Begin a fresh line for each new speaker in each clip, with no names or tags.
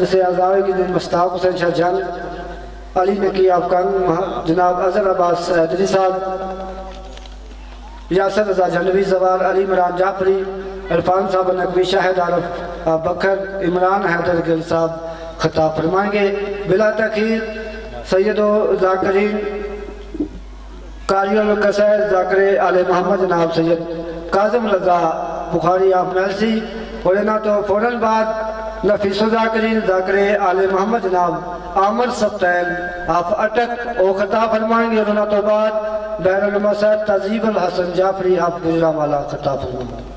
سے اعضاء کی دن مشتاق حسین شاہ جان علی نقی افغان جناب اظہر عباس سیدری صاحب یاسر رضا جنوی زوار علی عمران جعفری عرفان صاحب نقوی شاہد عارف بکر عمران حیدر گل صاحب خطاب فرمائیں گے۔ بلا تاخیر سید و ذاکرین قاری القصائد ذاکر آل محمد جناب سید کاظم رضا بخاری آف میلسی اور انہا تو فوراً بعد نفیس ذاکرین ذاکر آل محمد جناب عامر سبتین آف اٹک او خطاب فرمائیں گے اور انہا تو بعد بیر المسد تذیب الحسن جعفری آف گجرہ مالا خطاب فرمائیں گے۔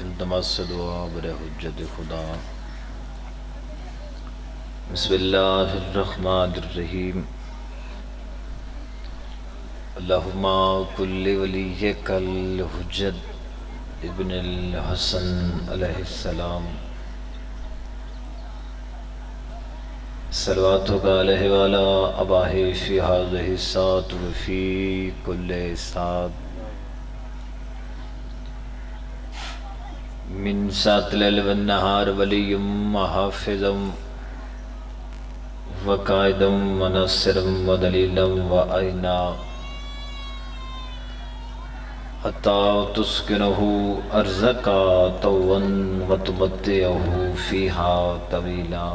التماس دعا بر حجت خدا۔ بسم اللہ الرحمن الرحیم۔ اللہم کل ولیک الحجت ابن الحسن علیہ السلام صلواتک علیہ وعلا اباہ فی ہذہ الساعۃ وفی کل ساعۃ من ساعۃ اللیل والنہار ولی وحافظ وقائد وناصر ودلیل وعینا حتی تسکنہ ارضک طوعا وتمتعہ فیہا طویلا۔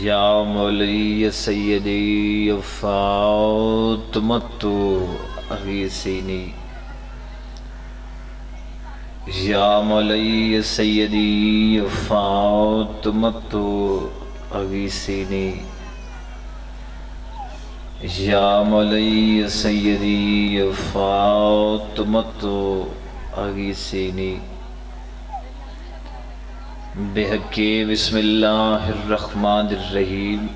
یا مولی سیدی فاطمۃ اغیثینی، یا مولی سیدی فاطمۃ اغیثینی، یا مولی سیدی فاطمۃ اغیثینی، بحق بسم اللہ الرحمن الرحیم،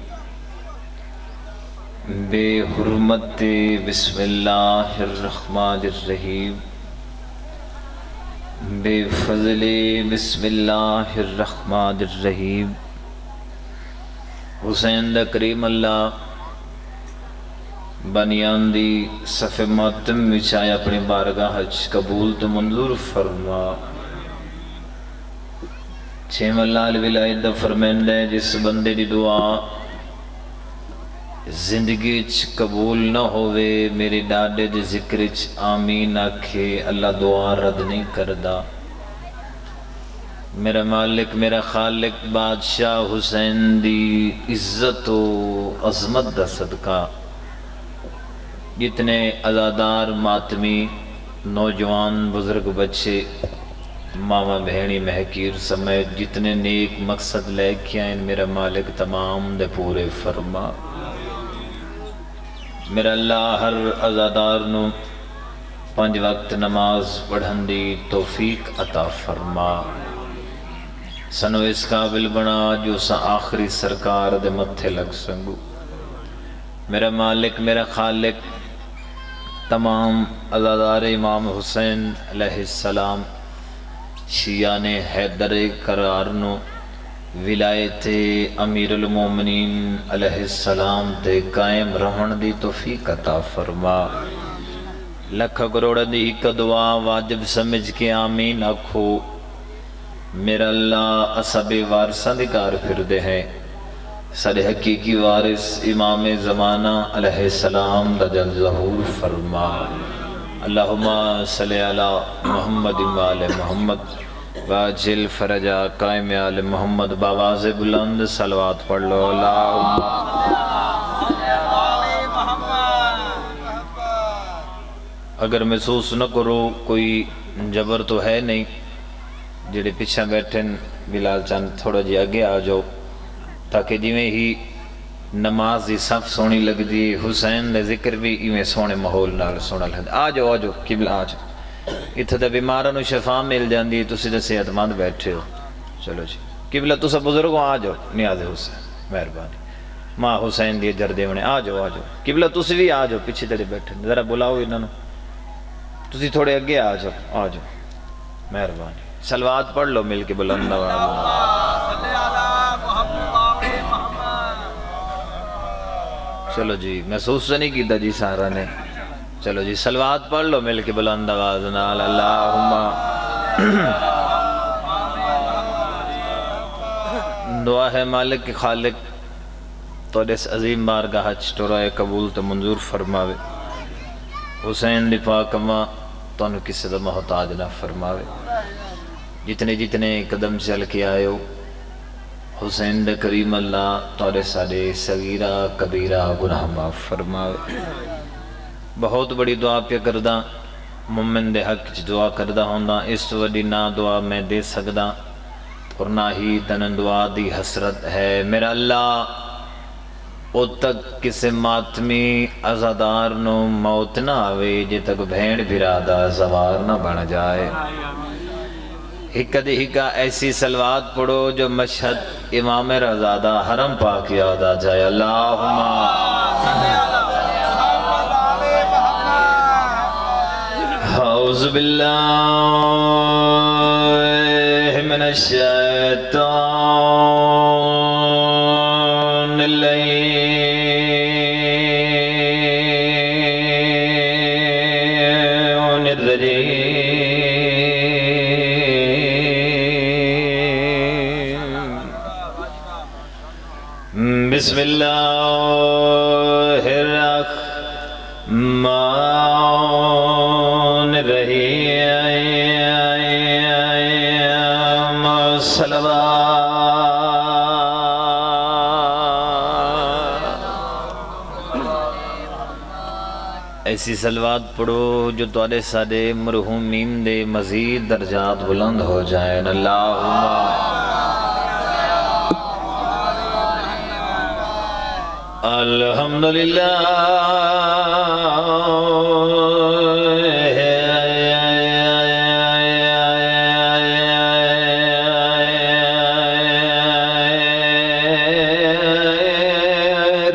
بے حرمت بسم اللہ الرحمن الرحیم، بے فضل بسم اللہ الرحمن الرحیم۔ حسین دا کریم اللہ بنیان دی صف ماتم وچائے اپنی بارگاہ حج قبول تو منظور فرما۔ چھیم اللہ الولایت دا فرمائندہ ہے جس بندے دی دعا زندگی چ قبول نہ ہوئے میرے ڈاڈے دے ذکر چ آمین آکھے اللہ دعا رد نہیں کردہ۔ میرا مالک میرا خالق بادشاہ حسین دی عزت و عظمت دا صدقہ جتنے عزادار ماتمی نوجوان بزرگ بچے ماما بہنی مہکیر سمیت جتنے نیک مقصد لے کے آئیں میرا مالک تمام دے پورے فرما۔ میرا اللہ ہر عزادار نو 5 وقت نماز پڑھن دی توفیق عطا فرما۔ سنو اس قابل بنا جو سا آخری سرکار دے متھے لگ سنگو۔ میرا مالک میرا خالق تمام عزادار امام حسین علیہ السلام شیعان حیدر قرار نو ولایت امیر المومنین علیہ السلام تے قائم رہن دی توفیق عطا فرما۔ لکھ کروڑ دی ایک دعا واجب سمجھ کے آمین آکھو۔ میرا اللہ اصحاب وارثاں دی کار پھردے ہیں، سارے حقیقی وارث امام زمانہ علیہ السلام دا جل ظہور فرما۔ اللہم صلی علی محمد وآل محمد واجل فرجا قائم آل محمد باواز بلند صلوات پڑھ لو۔ اگر محسوس نہ کرو کوئی جبر تو ہے نہیں، جڑے پیچھے بیٹھیں بلال چاند تھوڑا جی آگے آ جاؤ تاکہ جویں ہی نماز دی صف سونی لگ دی حسین دے ذکر بھی ایویں سونے ماحول نال سونا لگ دی۔ آ جاؤ قبلہ آ جاؤ، اتھے تے بیماراں نو شفا مل جاندی، تسی تے صحت مند بیٹھے ہو۔ چلو جی قبلہ تسا بزرگوں آ جاؤ، نیاز حسین مہربانی۔ ماں حسین دی جردے ہونے آ جاؤ قبلہ تسی بھی آ جاؤ پیچھے جڑے بیٹھے ذرا بلاؤ انہوں تسی تھوڑے اگے آ جاؤ مہربانی صلوات پڑھ لو مل کے بلند آواز چلو جی محسوس نہیں کیتا جی سارا نے چلو جی صلوات پڑھ لو مل کے بلند آواز نال اللہم دعا ہے مالک کے خالق تو اس عظیم بارگاہ ٹورائے قبول تو منظور فرماوے حسین دی پاک ماں تو انہوں کسی دا محتاج نہ فرماوے جتنے قدم چل کے آئے ہو حسین دے کریم اللہ تورے سارے صغیرہ کبیرہ گناہ معاف فرماوے بہت بڑی دعا پہ کردہ مومن دے حق دعا کردہ ہوندہ اس وڈی نہ دعا میں دے سکدہ اور نہ ہی تن دعا دی حسرت ہے میرا اللہ او تک کسے ماتمی عزادار نو موت نہ آوے جے تک بھینڈ بھرادہ زوار نہ بن جائے ہکا ایسی صلوات پڑھو جو مشہد امام رضادہ حرم پاک یاد آ جائے اللہم اعوذ باللہ من الشیطان اللعین الرجیم بسم اللہ الرحمن الرحیم صلوات ایسی صلوات پڑھو جو تواڈے سارے مرحومین دے مزید درجات بلند ہو جائیں اللہم الحمدللہ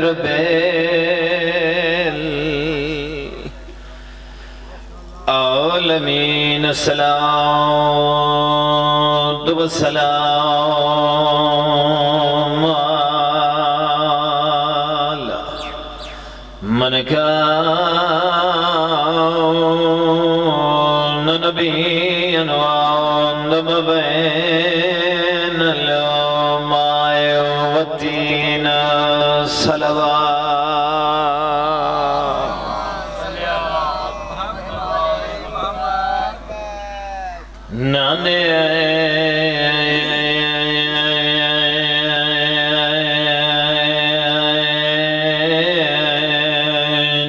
رب العالمین الصلاۃ والسلام من كان نبيا وعندما بين الماء والدين صلوات نانے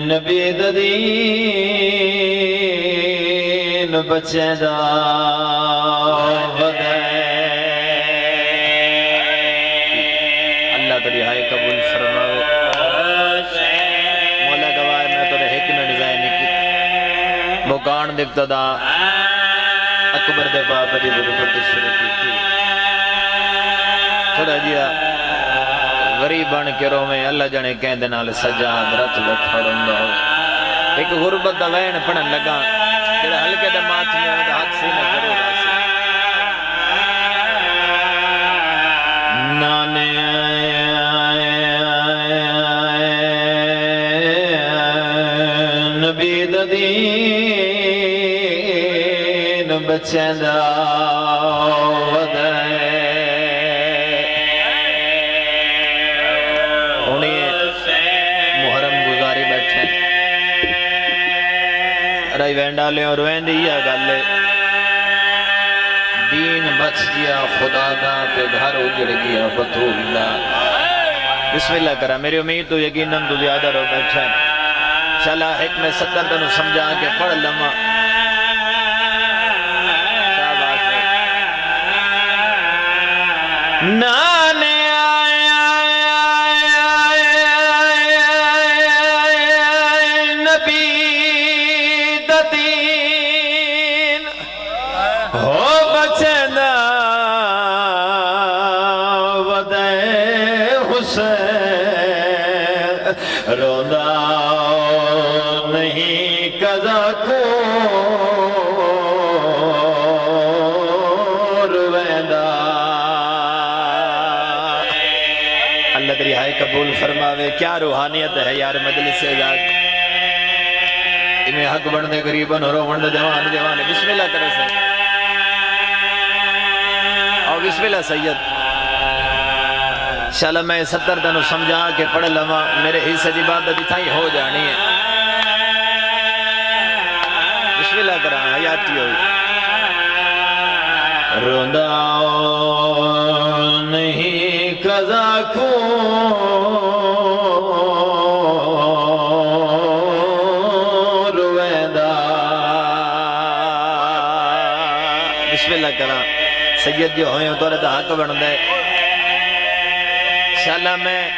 نبی دین بچے دا اللہ تو رہائی قبول فرماوے مولا گواہ میں تو رہے کہ میں نظائے نہیں کی بکان دیکھتا دا اکبر دے بابا جی برکت شروع کی تھی تھوڑا جیا غریب بن کے رو میں اللہ جانے کہیں دنال سجاد رت بٹھا رندہ ہو ایک غربت دا وین پڑھن لگا جڑا ہلکے دا مات میں دا حق سے نہ کرو راسی نانے نبی دا دین بچیں دا ودائے رائی وینڈا لے اور ویندی یا گالے دین بچ گیا خدا دا پہ گھر اجڑ گیا بطول اللہ بسم اللہ کرا میری امید تو یقیناً تو زیادہ رو بیٹھا ہے چلا ایک میں ستر دنو سمجھا کے پڑھ لما شاباش نانے نبی دین ہو بچنا ودے حسین روندا نہیں قضا کو رویندا اللہ تیری ہائے قبول فرماوے کیا روحانیت ہے یار مجلس ذات میں حق بندے غریبن رو بند جوان جوان بسم اللہ کرے سے اور بسم اللہ سید انشاءاللہ میں 70 دنوں سمجھا کے پڑھ لما میرے حصے دی بات دی تھائی ہو جانی ہے بسم اللہ کرا حیاتی ہوئی روندا نہیں قضا کو بسم اللہ کرا سید جو ہوئے تو رہتا حق بڑھن دے انشاءاللہ میں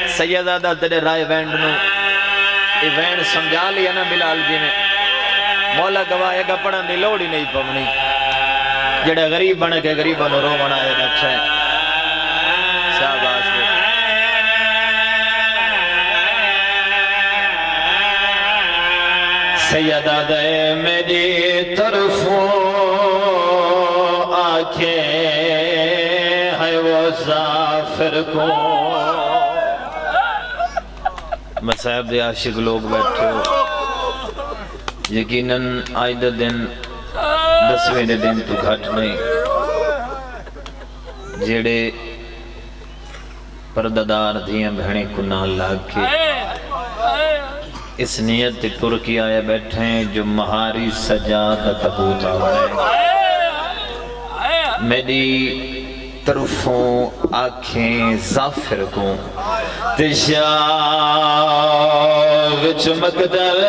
سیدادہ تیرے رائے وینڈ نو یہ وینڈ سمجھا لیا نا بلال جی نے مولا گواہ گا پڑھن دی لوڑی نہیں پونی جڑے غریب بن کے غریبوں رو بنائے رکھا ہے شاباش سیدادہ میری طرفوں ہے وہ زافر کو مصاحب دے عاشق لوگ بیٹھے ہو یقیناً آج دا دن 10ویں دن تو گھٹ نہیں جیڑے پرددار دیاں بہنیں کو نال لاگ کے اس نیت پر کی آئے بیٹھے ہیں جو مہاری سجاد تبوت آوڑے میری طرفوں آنکھیں زافر کو تشاو چمکدل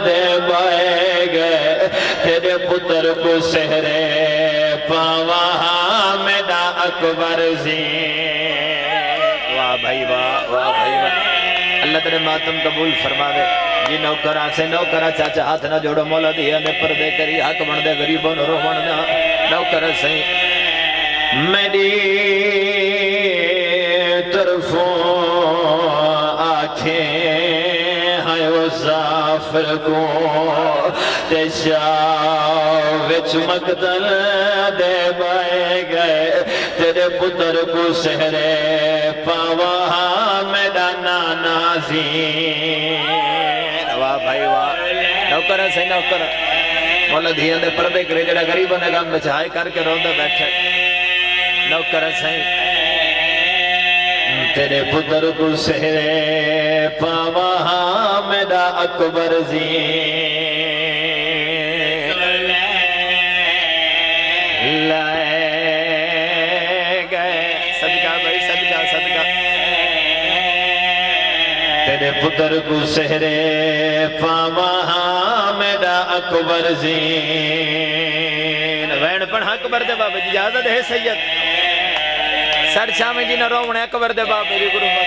دے بائے گئے تیرے پتر کو سہرے پاواں میرا اکبر زین واہ بھائی واہ واہ بھائی واہ اللہ تیرے ماتم قبول فرما دے جی نوکرہ سے نوکرہ چاچا ہاتھ نہ جوڑو مولا دیا نے پردے کری حق بن دے غریبوں رو بننا نوکرہ سے میری طرفوں آنکھیں ہیں وہ زافر کو تشاو چمکدل دے بائے گئے تیرے پتر کو سہرے پاواں میرا نانا زین واہ بھائی واہ نوکرہ سے نوکرہ مولا دھیاں دے پردے کرے جڑا غریبوں نے گام بچائے کر کے روندہ بیٹھے نوکرہ سے تیرے پتر کو سہرے پاواں میرا اکبر زین لائے گئے صدقہ بھائی صدقہ صدقہ تیرے پتر کو سہرے پاواں میرا اکبر زین وین پڑھ اکبر دے بابا جی اجازت ہے سید سر شامی جی نہ رونے اکبر دے بابا جی گروہ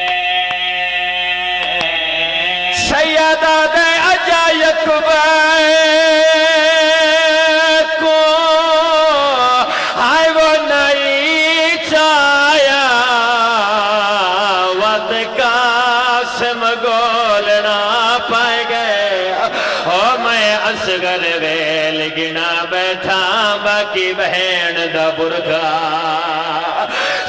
سیدہ دے اجائی اکبر کو آئے وہ نہیں چایا وقت قاسم گولنا پائے گئے میں اصغر ویل گنا بیٹھا باقی بہن دا برکا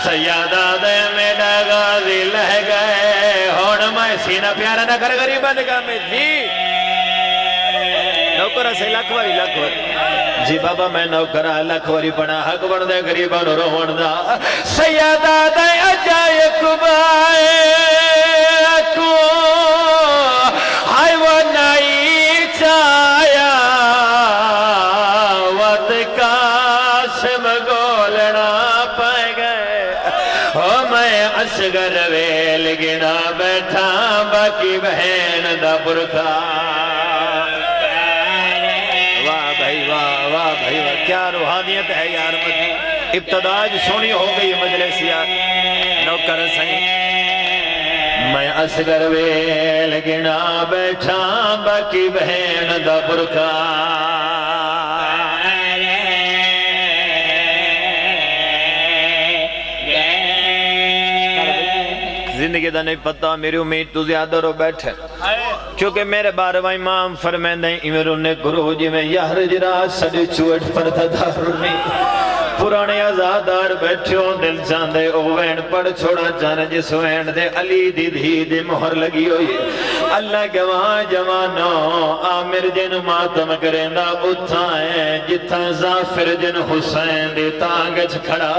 سیادہ دے میرا غازی لہ گئے ہون میں سینہ پیارا نہ کر غریبہ نگاہ میں جی نوکرہ سے لکھواری لکھواری جی بابا میں نوکرہ لکھواری پڑھا حق بڑھ دے غریبہ نو روڑ دا سیادہ دے اجائی کبائے کو آئی وہ نہیں چایا وقت قاسم گولنا پائے گئے میں اصغر ویل گنا بیٹھا باقی بہن دا برکا واہ بھائی واہ واہ بھائی واہ کیا روحانیت ہے یار مجھے ابتداج سونی ہو گئی مجلس یار نوکر سہیں میں اصغر ویل گنا بیٹھا باقی بہن دا برکا زندگی دا نہیں پتہ میری امید تو زیادہ رو بیٹھے چونکہ میرے بارواں امام فرمائندہ ہیں امیروں نے گروہ جی میں یار جرا سڑے چوٹ پر دھار نہیں پرانے آزادار بیٹھے ہوں دل چاندے او وین پڑھ چھوڑا جانا جس وین دے علی دی دھی دے مہر لگی ہوئی اللہ کے وہاں جوانو آمر جن ماتم کرندہ اٹھائیں جتھا زافر جن حسین دی تانگچ کھڑا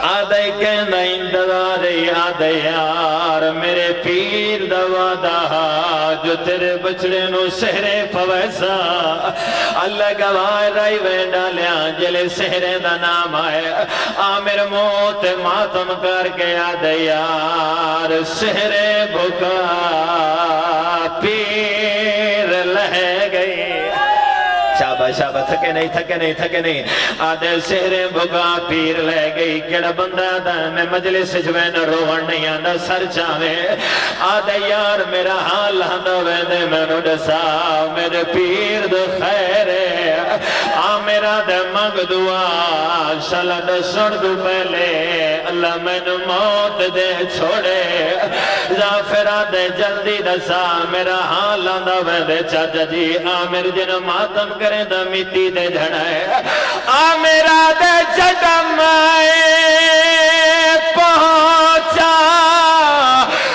آدھے کہندہ اندوارے آدھے یار میرے پیر دوا جو تیرے بچڑے نو سہرے پویسا اللہ گواہ رائی وینڈا لیا جلے سہرے دا نام آئے آمر موت ماتم کر کے آدھے یار سہرے بھکا پیر لہے گئی شابہ شابہ تھکے نہیں آدھے سہرے بھگا پیر لے گئی کیڑا بندہ دا میں مجلس جوین روان نہیں آدھا سر چاہے آدھے یار میرا حال ہندہ ویدے میں نو ڈسا میرے پیر دو خیر میرا دے مانگ دعا شالا دے سن دو پہلے اللہ میں نو موت دے چھوڑے زافرہ دے جلدی دسا میرا حال ہندہ ویدے چاچا جی آمر جن ماتم کریں دا مٹی دے جھڑائے آمیرا دے جڑم پہنچا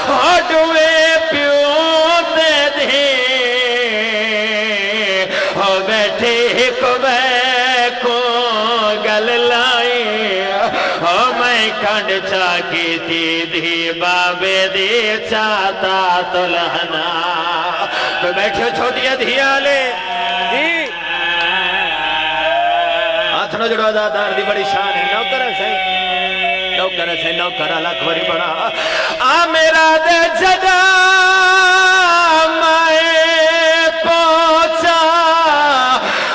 ہوڑوے پیوں دے دھی ہو بیٹھے ایک بے کو گل لائی ہو میں کھنڈ چاکی تھی دھی بابے دی چاہتا تلہنا تو بیٹھے چھوٹیا دھیا لے ہاتھنوں جڑو آزادار دی بڑی شان ہے نوکر سے نوکر الگ بری بڑا آمیرا دے جگہ میں پہنچا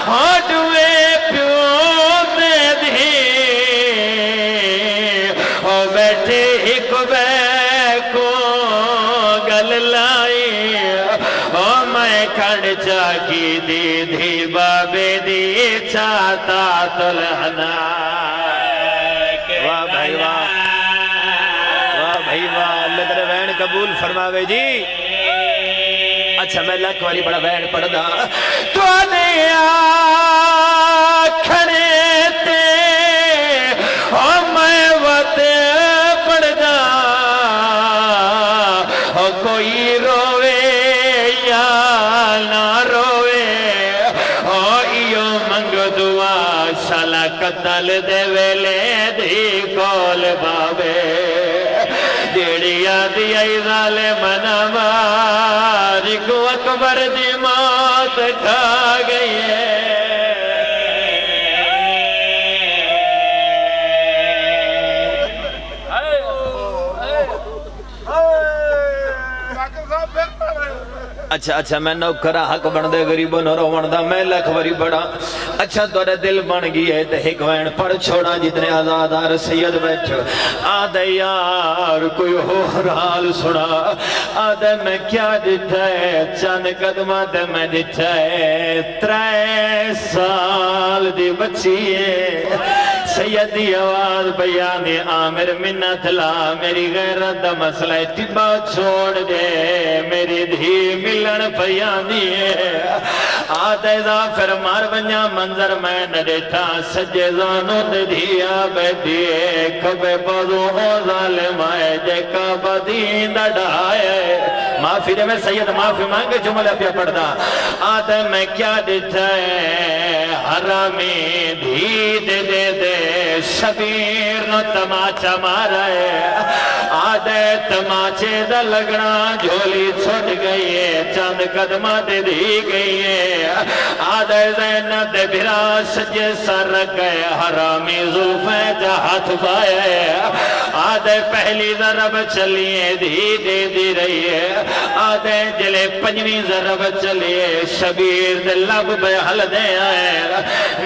ہوڑوے پیوں دے دھی ہو بیٹھے ایک بے کو گل لائی ہو میں کھڑ چاکی دی دھی بابے دی چاہتا تلہنا واہ بھائی واہ اللہ تیرے وین قبول فرماوے جی اچھا میں لکھ والی بڑا وین پڑھ دا تو آنے کھڑے تے او میں وقت پڑھ دا او کوئی روے یا نہ روے او ایو منگ دعا شالا قتل دے ویلے دی کول بابے دیڑیا دی ای ظالم نماری کو اکبر دی موت کھا گئی ہے اچھا میں نوکرہ حق بن دے غریبوں نہ روان دا میں لکھ وری بڑا اچھا تورے دل بن گئی ہے تے ایک وین پڑھ چھوڑا جتنے آزادار سید بیٹھ آدھے یار کوئی ہو حال سنا آدھے میں کیا ڈٹھا ہے چند قدمہ دے میں ڈٹھا ہے 3 سال دی بچی ہے سیدی آواز بیانی آمر منت لا میری غیرت دا مسئلہ ٹبا چھوڑ دے میری دھی ملن بیانی ہے آدھے ظافر مار بنیا منظر میں نہ دیتا سجے زانو دے دھیا بیٹھئے کبے بازو ہو ظالم آئے جے کعبہ دین دا ڈھائے معافی دے میں سید معافی مانگے جملہ پیا پڑھدا آدھے میں کیا دیتا ہے حرامی دھی دے دے دے شبیر نو تماچا مارا ہے آدھے تماچے دا لگنا جھولی چھوٹ گئی ہے چند قدمہ دے دی گئی ہے آدھے زینب دے بھرا سجے سر رکھ گئے حرامی زلفیں جا ہاتھ پائے آدھے پہلی ضرب چلیے دھی دے دی رہی ہے آدھے جلے 5ویں ضرب چلیے شبیر دے لب بے حل دے آئے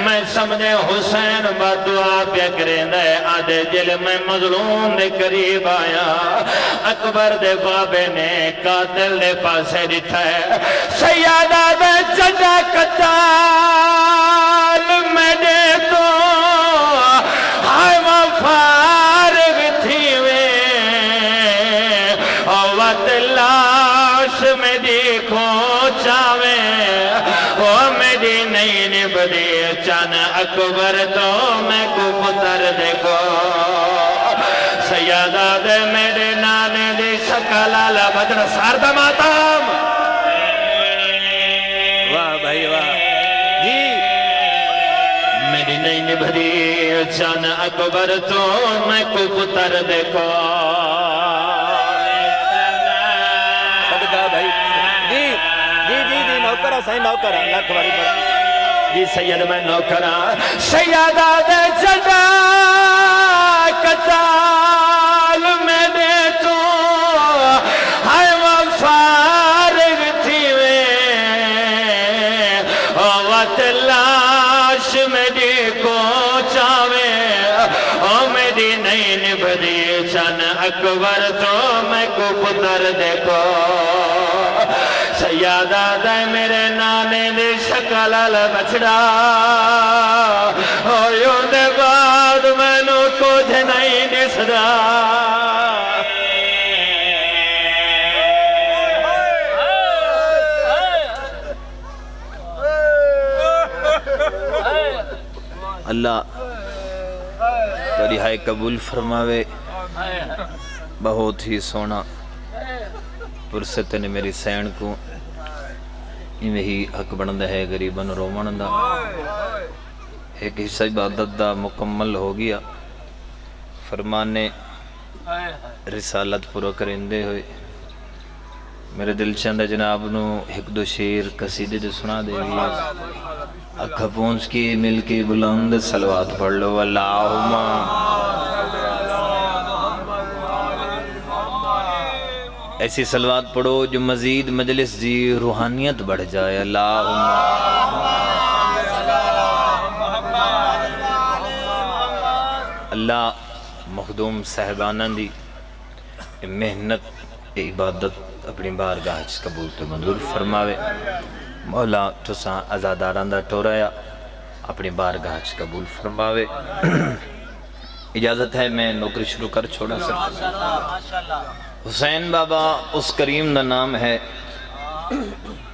میں سمجھے حسین بدعا پہ کریں دے آدھے جل میں مظلوم دے قریب آیا اکبر دے بابے نے قاتل دے پاسے دٹھا ہے سیادہ دے جگہ قتال میں دے تو ہائے وفارغ تھی وے میں دیکھو چاوے او میری نہیں نبدی چن اکبر تو میں کو پتر دیکھو سیدہ دے میرے نانے دی شکل آلہ بدر ساردہ ماتام واہ بھائی واہ جی میری نہیں نبدی چن اکبر تو میں کو پتر دیکھو
بھائی جی جی جی جی نوکرہ صحیح نوکرہ لکھ باری پر
جی سید میں نوکرہ سیدہ دے جدا کتال میں دے تو ہائے وفارغ تھی او وقت لاش میری کو چاوے او میری نہیں نبھدی چن اکبر تو میں کو پتر دیکھو سیادہ دے میرے نانے دے شکل بچڑا اور یوں دے بعد میں نو کچھ نہیں دسدا اللہ رہائی قبول فرماوے بہت ہی سونا پرست نے میری سین کو ہی حق بند ہے غریباً رومن دا ایک حصہ عبادت دا مکمل ہو گیا فرمانے رسالت پورا کرندے ہوئے میرے دل چند جناب نو ایک دو شیر قصیدے جو سنا دے بھی اکھا پونچ کی مل کے بلند صلوات پڑھ لو اللہم ایسی صلوات پڑھو جو مزید مجلس دی روحانیت بڑھ جائے اللہم اللہ مخدوم صاحبانہ دی محنت عبادت اپنی بارگاہ قبول تو منظور فرماوے مولا تساں ازاداران دا ٹورایا اپنی بارگاہ قبول فرماوے اجازت ہے میں نوکری شروع کر چھوڑا سکتا حسین بابا اس کریم دا نام ہے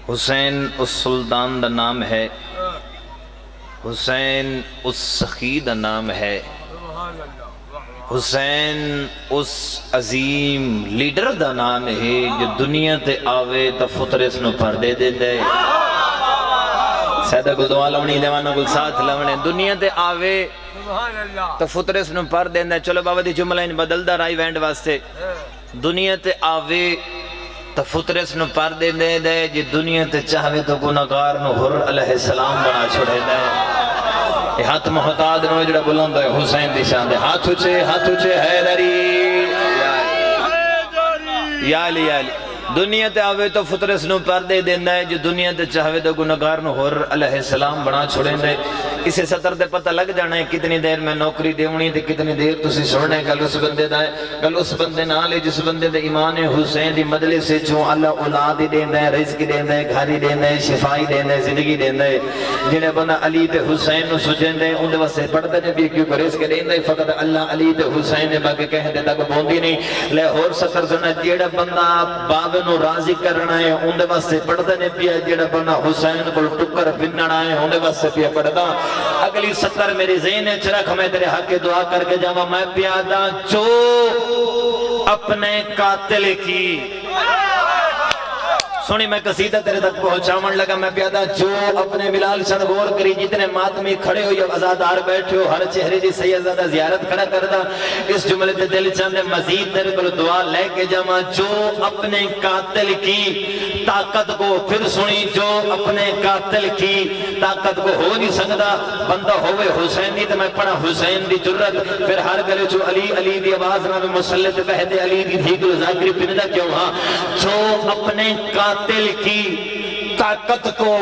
حسین اس سلطان دا نام ہے حسین اس سخی دا نام ہے حسین اس عظیم لیڈر دا نام ہے جو دنیا تے آوے تا فطرس نو پر دے دے دے سیدہ گل دعا لونی دیوانا گل ساتھ لونے دنیا تے آوے تا فطرس نو پر دے دے چلو بابا دی جملہ ان بدل دا رائی وینڈ واسطے دنیا تے آوے تا فطرس نو پر دے دے جی دنیا تے چاہوے تو گناہگار نو حر علیہ السلام بنا چھوڑے دے یہ ہاتھ محتاج نو جڑا بلند ہے حسین دی شان دے ہاتھ اچھے حیدری یا علی دنیا تے آوے تو فطرس نو پر دے دیندہ ہے جو دنیا تے چاہوے تو گناہگار نو حر علیہ السلام بنا چھوڑیں دے اسے سطر دے پتہ لگ جانا ہے کتنی دیر میں نوکری دیونی تے کتنی دیر تسی سوڑنے گل اس بندے دا ہے گل اس بندے نالے جس بندے دے ایمان حسین دی مجلس سے چون اللہ اولادی دیندہ ہے رزق دیندہ ہے گھاری دیندہ ہے شفائی دیندہ ہے زندگی دیندہ ہے جنہیں بندہ علی تے حسین نو سجن دے ان دے واسے پڑھتے نے بھی کیوں رزق دیندہ ہے فقط اللہ علی تے حسین نے باقی کہہ دے تک بوندی نہیں لے اور سطر سنہ جیڑا بندہ باوے نو راضی کرنا ہے ان دے واسے پڑھتے نے بھی جیڑا بندہ حسین کو ٹکر پھننا ہے ان دے واسے بھی پڑھتا اگلی سطر میری ذہن چرخ میں تیرے حق کے دعا کر کے جاؤں میں پیادہ جو اپنے قاتل کی سنی میں قصیدہ تیرے تک پہنچاون لگا میں پیادہ جو اپنے بلال چند غور کری جتنے ماتمی کھڑے ہو یا ازادار بیٹھے ہو ہر چہرے دی سیدہ زیارت کھڑا کردہ اس جملے تے دل چند مزید تیرے کو دعا لے کے جاؤں جو اپنے قاتل کی طاقت کو پھر سنی جو اپنے قاتل کی طاقت کو ہو نہیں سکتا بندہ ہوئے حسین دی تو میں پڑھا حسین دی جرت پھر ہر گلے جو علی علی دی آواز نام مسلط کہتے علی دی دھیگل ذاکری پندہ کیوں ہاں جو اپنے قاتل کی طاقت کو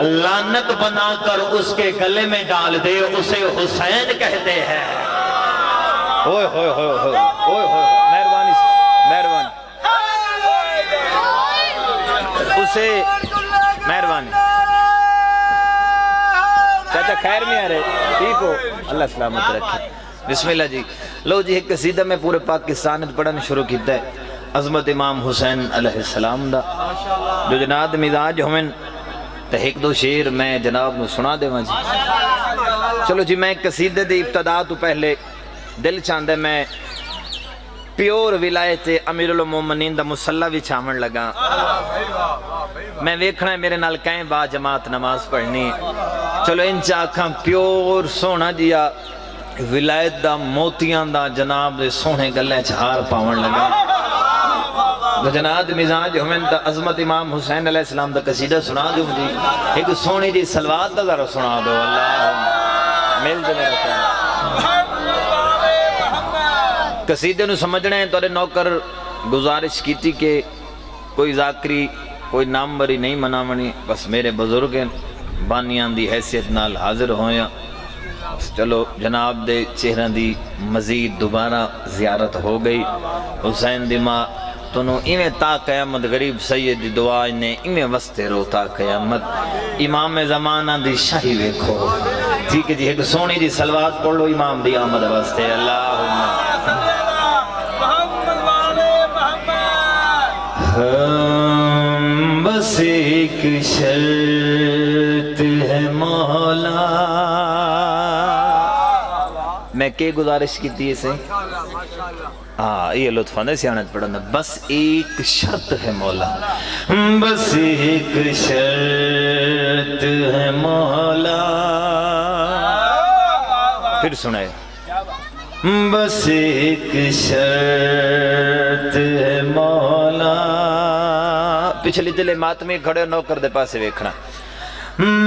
لعنت بنا کر اس کے گلے میں ڈال دے اسے حسین کہتے ہیں ہوئے ہوئے ہوئے ہوئے ہوئے مہربانی مہربانی اسے مہربانی چاچا خیر میں آ رہے ٹھیک ہو اللہ سلامت رکھے بسم اللہ جی لو جی ایک قصیدہ میں پورے پاکستان پڑھنا شروع کیتا ہے عظمت امام حسین علیہ السلام دا جو جناب مزاج ہوئن تو ایک دو شعر میں جناب نو سنا دے جی. چلو جی میں قصیدے دی ابتدا تو پہلے دل چاندے میں پیور ولایت امیر المومنین دا مسلح بھی چھامن لگا. میں ویکھنا ہے میرے نال کہیں با جماعت نماز پڑھنی. چلو ان چاکھاں پیور سونا جیا ولایت دا موتیاں دا جناب دے سونے گلے چھار پاون لگا. تو جناب مزاج ہوئن دا عظمت امام حسین علیہ السلام دا قصیدہ سنا دوں جی. ایک سونی جی سلوات دا ذرا سنا دو. اللہ مل دے میرا کہنا قصیدے نو سمجھنے ہیں. تو نوکر گزارش کیتی کہ کوئی ذاکری کوئی ناموری نہیں منامنی, بس میرے بزرگ بانیاں دی حیثیت نال حاضر ہویا. چلو جناب دے چہران دی مزید دوبارہ زیارت ہو گئی. حسین دی ماں تنو ایویں تا قیامت غریب سید دی دعا نے ایویں وستے رو تا قیامت. امام زمانہ دی شاہی ویکھو ٹھیک ہے جی. ایک سونی جی سلوات پڑھ لو امام دی آمد وستے. اللہم بس ایک شرط ہے مولا. میں کے گزارش کی تھی اسے یہ لطف آندے سیانت پڑھنا. بس ایک شرط ہے مولا, بس ایک شرط ہے مولا. پھر سنائے بس ایک شرط ہے مولا. پچھلی دلے ماتمی کھڑے نوکر دے پاسے ویکھنا.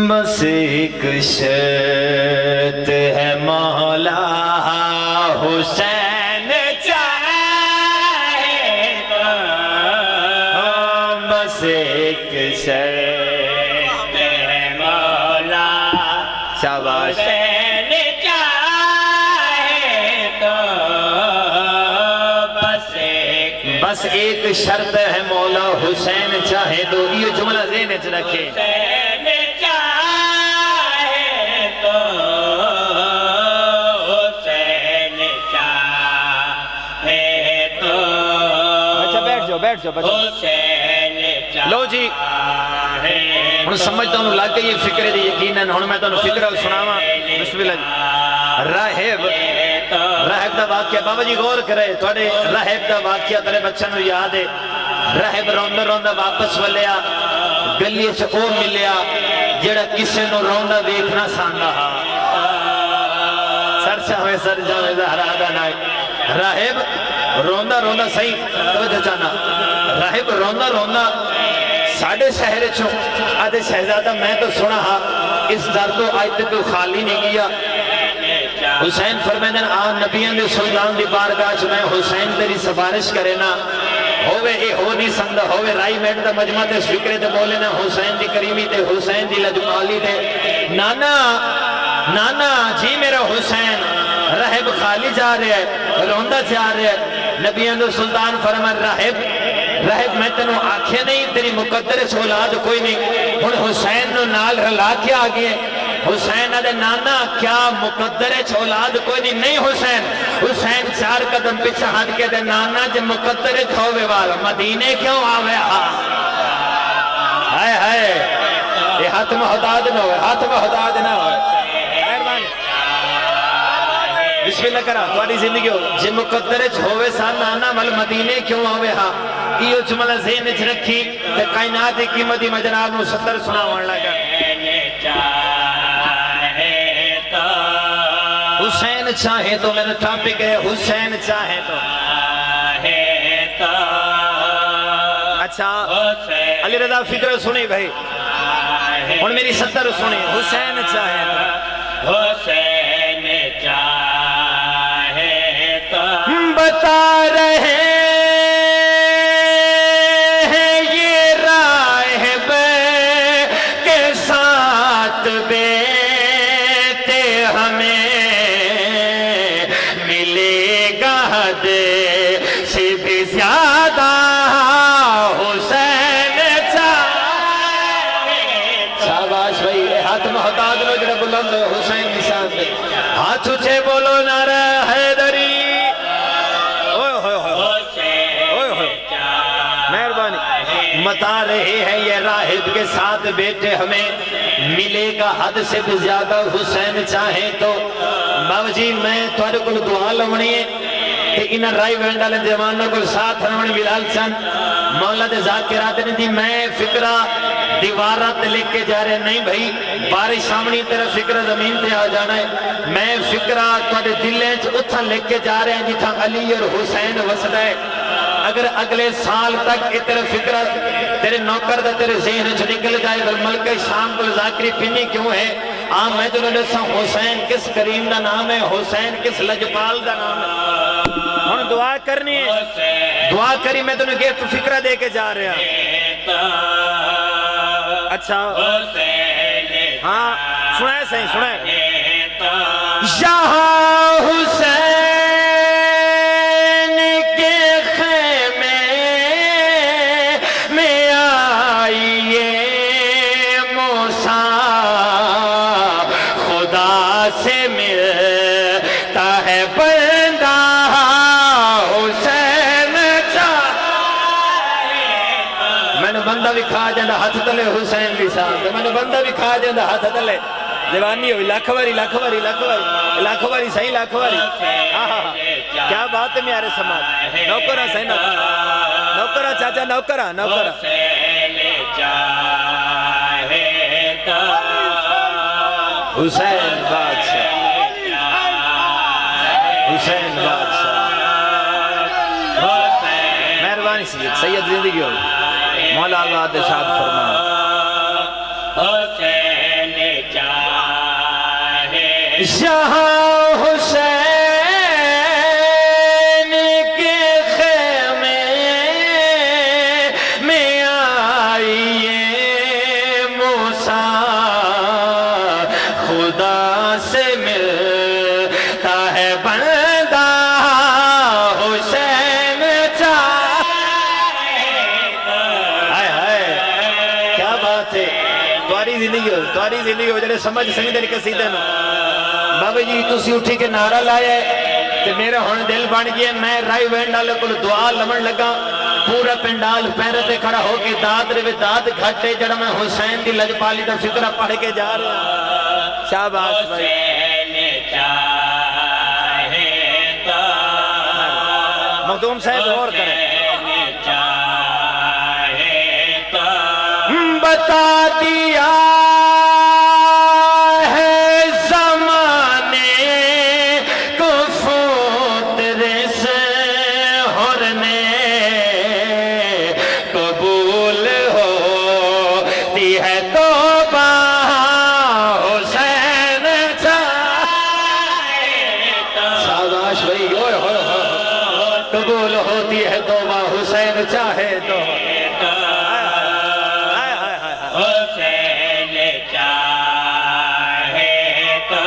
بس ایک شرط ہے مولا حسین چاہے تو, بس ایک شرط ہے مولا شاباش حسین چاہے تو, بس ایک شرط ہے مولا حسین چاہے تو. یہ جملہ ذہن وچ رکھے. لو جی ہن سمجھتا ہوں لگ گئی فکرے دی یقیناً. ہن میں تانوں فکرہ سناواں. بسم اللہ جی. راہب دا واقعہ بابا جی غور کرے. تواڈے راہب دا واقعہ تیرے بچوں نوں یاد ہے. راہب روندا روندا واپس ولیا گلی وچ او ملیا جڑا کسے نوں روندا ویکھنا ساندا ہا. سر چاہے سر جاوے زہرا دا نائے. راہب روندا روندا صحیح توجہ چاہنا. راہب روندا روندا ساڑھے شہر چھو آدھے شہزادہ میں تو سنا ہا اس در تو آج تک تو خالی نہیں گیا. حسین فرمیدن آن نبیان دے سلطان دی بارگاہ میں حسین تیری سفارش کرے نا ہوئے اے ہو نہیں سندہ ہوئے رائی میڈ دا مجمع تے فکرے تے بولے نا حسین دی کریمی تے حسین دی لجمالی تے. نانا نانا جی میرا حسین راہب خالی جا رہے ہے روندہ جا رہے ہے. نبیان دے سلطان فرمان راہب میں تنوں آنکھیں نہیں تیری مقدر اولاد کوئی نہیں. ہن حسین نو نال رلا کے آگئے. حسین آدھے نانا کیا مقدر اولاد کوئی نہیں. نہیں حسین. حسین 4 قدم پیچھے ہٹ کے دے نانا جے مقدر ہوئے والا مدینے کیوں آوے ہاں. ہائے ہائے یہ ہاتھ محتاج نہ ہوئے, ہاتھ محتاج نہ ہوئے. بسم اللہ کرا تمہاری زندگی ہو جے مقدر ہوئے سا نانا مل مدینے کیوں آوے ہاں. یہ جملہ ذہن وچ رکھی تے کائنات کی قیمتی میں جناب نو 70 سناون لگا. حسین چاہے تو میرا ٹاپک ہے حسین چاہے تو. اچھا علی رضا فکر سنی بھائی ہن میری 70 سنی. حسین چاہے تو حسین چاہے تو بتا رہے حسین نشان دے ہاتھ اچھے بولو نعرہ حیدری. اوئے ہوئے ہوئے متا رہے ہیں یہ راہب کے ساتھ بیٹے ہمیں ملے گا حد سے بھی زیادہ حسین چاہیں تو بابا جی میں تھوڑے کو دعا لونی ہے کہ انہا رائی وینڈالے دیوانوں کو ساتھ رمانی بلال چند مولا دے ذاکرات نے دی میں فکرہ دیوارات لکھ کے جا رہے نہیں بھائی بارش سامنی تیرا فکرہ زمین تے آ جانا ہے میں فکرہ تھوڑے دلیں اتھا لکھ کے جا رہے ہیں جتھا علی اور حسین وسد ہے اگر اگلے سال تک اتنا فکرہ تیرے نوکر دا تیرے ذہن چھ نکل جائے بل ملک شام کو ذاکری پینی کیوں ہے میں تو نے سا حسین کس کریم دا نام ہے حسین کس لجپال دا نام ہے ہم دعا کرنی ہے دعا کری میں تو نے گیت فکرہ دے کے جا رہے ہیں اچھا ہاں سنائے صحیح سنائے یہاں حسین کے خیمے میں آئیے موسیٰ خدا سے ملتا ہے بندہ حسین میں نے بندہ بھی کھا جاندہ ہاتھ تلے حسین بھی ساتھ میں نے بندہ بھی کھا جاندہ ہاتھ تلے دیوانی ہوئی لاکھواری لاکھواری لاکھواری لاکھواری صحیح لاکھواری کیا بات ہے میارے سماج نوکرہ صحیح نوکرہ چاچا نوکرہ نوکرہ حسین بادشاہ حسین بادشاہ مہربانی سید زندگی ہو مولا آباد شاد فرما یہاں حسین کے خیمے میں آئیے موسیٰ خدا سے ملتا ہے بندہ حسین کیا بات ہے تمہاری زندگی ہو جنہیں سمجھ سنگی دن کسی دن بابا جی تسی اٹھی کے نعرہ لائے تے میرے ہونے دل بن گئے میں رائی وینڈالے کو دعا لمن لگا پورا پنڈال پیرے تے کھڑا ہو کے داد روے داد گھٹے جڑا میں حسین دی لجپالی دا فکرہ پڑھ کے جا رہا شاباش بھائی مخدوم صاحب غور کریں بتا دیا قبول ہوتی ہے توبہ حسین چاہے تو حسین چاہے تو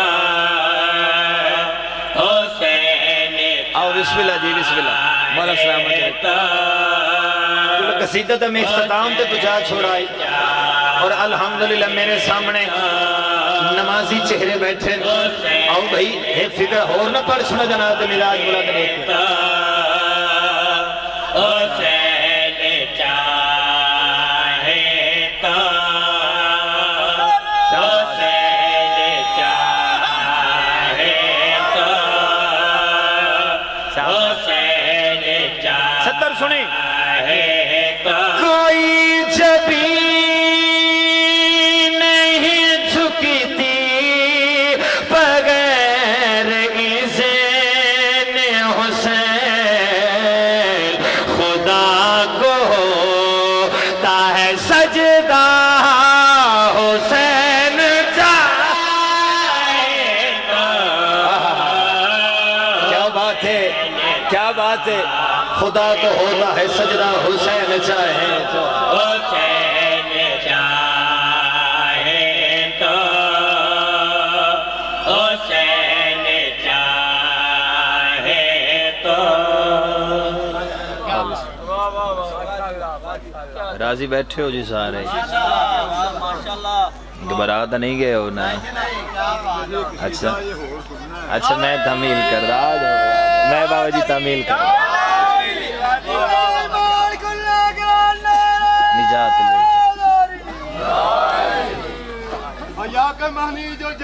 حسین آؤ بسم اللہ جی بسم اللہ مولا سلامت قصیدت میں اختتام تے پچھا چھوڑائی اور الحمدللہ میرے سامنے نمازی چہرے بیٹھے آؤ بھائی ایک فکر اور نہ پڑھ سنا جناب ملاج بلند دیکھ حسین چاہے تو حسین چاہے تو حسین چاہے ستر سنی کوئی جبی نہیں جھکتی بغیر اذن حسین خدا کو ہوتا ہے سجدہ حسین چاہے کیا بات ہے کیا بات ہے خدا کو ہوتا ہے سجدہ حسین چاہے تو حسین چاہے تو حسین چاہے تو راضی بیٹھے ہو جی سارے گھبرا تو نہیں گئے ہو نا اچھا اچھا میں تعمیل کر رہا میں بابا جی تعمیل کر رہا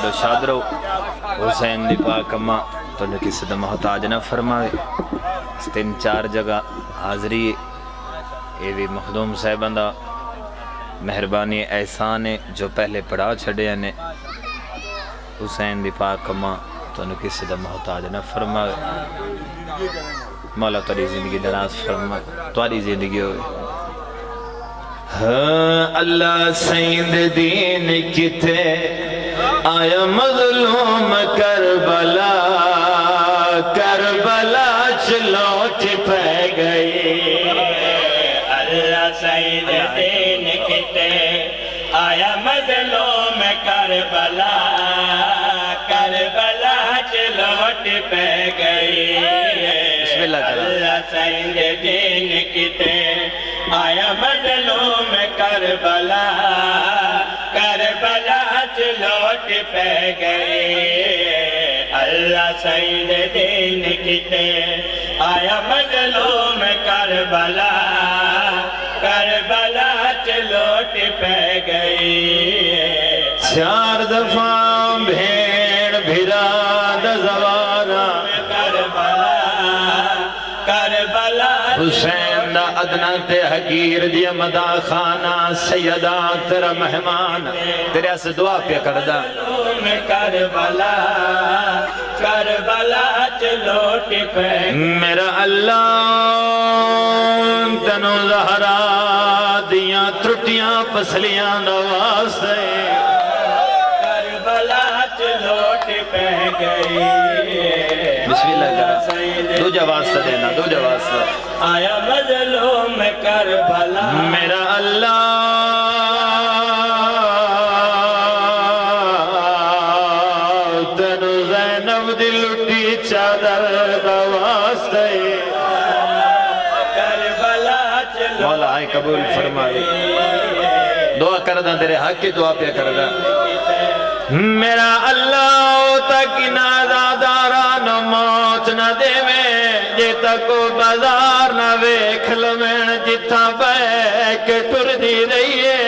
آباد و شاد رہو حسین دی پاک اماں تو نے کسی دا محتاج نہ فرمائے 3-4 جگہ حاضری اے بھی مخدوم صاحبان دا مہربانی احسان ہے جو پہلے پڑھا چھڑے نے حسین دی پاک اماں تو نے کسی دا محتاج نہ فرمائے مولا تاری زندگی دراز فرمائے تاری زندگی ہوئے اللہ سیند دین کتے آیا مظلوم کربلا کربلا چلوٹ پہ گئی
اللہ سیند دین کتے آیا مظلوم کربلا کربلا چلوٹ پہ گئی
بسم اللہ کرو
اللہ سیند دین کتے آیا مظلوم کربلا کربلا چلوٹ پہ گئی اللہ سید دین کتے آیا مظلوم کربلا کربلا چلوٹ پہ گئی
4 دفعہ بھیڑ بھرا دزوارا
کربلا کربلا
حسین دا ادنا تے حقیر دی مدا خانہ سیدہ تیرا مہمان تیرے اسے دعا پہ کردہ
کربلا کربلا چلوٹ پہ
میرا اللہ تنو زہرا دیاں ترٹیاں پسلیاں نواز دے
کربلا چلوٹ پہ گئی
بسم اللہ کرا دو جواز سے دینا دو جواز سے
آیا مظلوم کربلا
میرا اللہ تنو زینب دی لٹی چادر دواز دے
کربلا چلوٹ
مولا آئے قبول فرمائے دعا کردہ تیرے حق کی دعا پہ کردہ میرا اللہ تک نازاداران موت نہ دے میں جے تک بازار نہ ویکھ لمن جتھا بے کے ٹر دی رہیے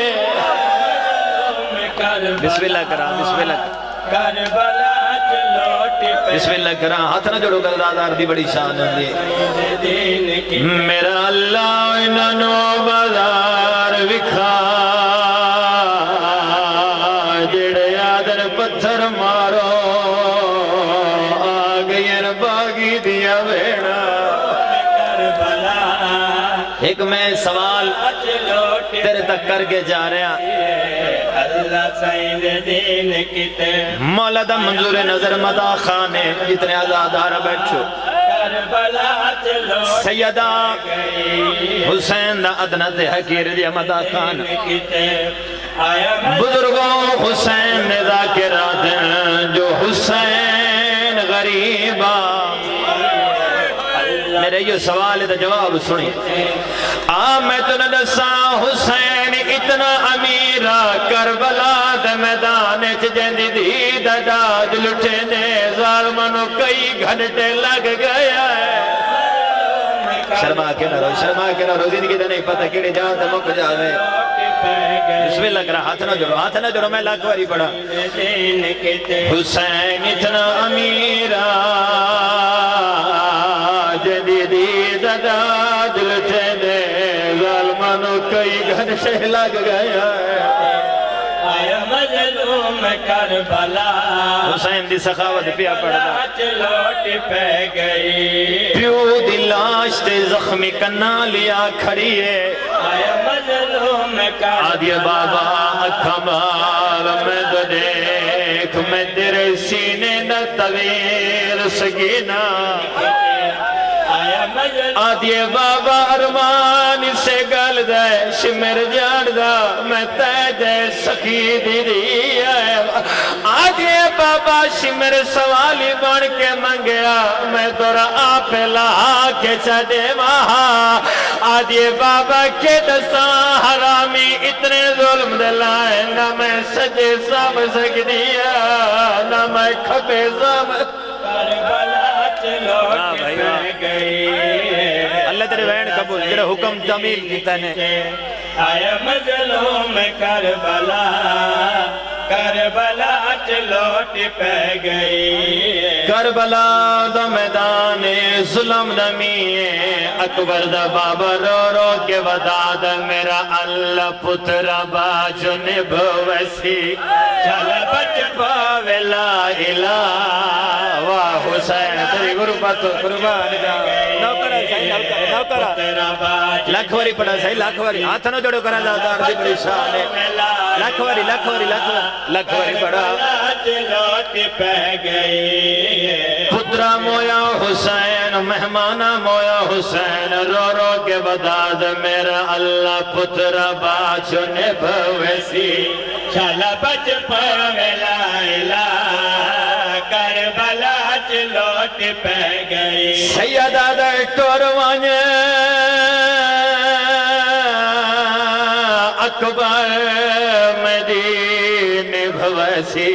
بسم اللہ کرا بسم اللہ
کربلا چلوٹ پہ
بسم اللہ کرا ہاتھ نہ جوڑو گردادار دی بڑی شان ہوندی
دین کی
میرا اللہ انہوں بازار وکھا جڑے آدر پتھر مارو آگئین باغی دیا بیڑا
کربلا
ایک میں سوال
چلوٹ
تیرے تک کر کے جا رہے ہیں
اللہ سید دین کتے
مولا دا منظور نظر مدا خانے جتنے آزادارہ بیٹھو
کربلا چلوٹ
سیدہ
گئی
حسین دا ادنت حقیر دیا مدا خان
کتے آیا
بزرگوں حسین نے ذاکرہ دن جو حسین غریبا میرے یہ سوال ہے تو جواب سنی میں تو نہ دسا حسین اتنا امیرہ کربلا دے میدان جیندی دی داد لٹے نے ظالمانوں کئی گھنٹے لگ گیا ہے شرما کے نہ رو زندگی دا نہیں پتہ کیڑے جان تے مک جاوے بسم اللہ کرا ہاتھ نہ جوڑو میں لاکھ واری پڑھا حسین اتنا امیرہ جدیدی دادا دل ٹھینے ظالمانوں کئی گھنٹے لگ گیا ہے
آیا مظلوم کربلا
حسین دی سخاوت پیا پڑھا
چلوٹ پہ گئی
پیو دی لاش تے زخمی کنا لیا کھڑی ہے
آیا مظلوم
آدھی بابا اکھا مار میں تو دیکھ میں تیرے سینے نہ طویل سگینا
آیا مظلوم
آدھی بابا ارمان سے گل دے شمر جان دا میں تیجے سخی دی دی ہے آدھی بابا شمر سوالی بڑھ کے منگیا میں تورا آپ لا کے چڑے وہاں آدھی بابا کے دساں حرامی اتنے ظلم دلائے نہ میں سجے سام سک دیا نہ میں کھپے سام
کربلا چلوٹ پہ گئی
اللہ تیرے بہن قبول جڑا حکم تعمیل کیتا نے
آیا مظلوم کربلا کربلا چ لوٹ پہ گئی
کربلا دا میدان ظلم نمی اکبر دا بابا رو رو کے وداد میرا اللہ پتر با جنب ویسی چل بچ پاوے لا الہ واہ حسین تیری غربت قربان جا
نوکرہ صحیح نوکرہ
لکھ واری پڑھا صحیح لکھ واری ہاتھ نہ جوڑو کرا دار دی بڑی شان ہے لکھ واری پڑھا
لوٹ پہ گئی
پترا مویا حسین مہمانا مویا حسین رو رو کے بداد میرا اللہ پترا باچ نبھویسی
چل بچ پاوے لا الہ کربلا چ لوٹ پہ گئی
سیدہ در ٹوروان اکبر مدین بھویسی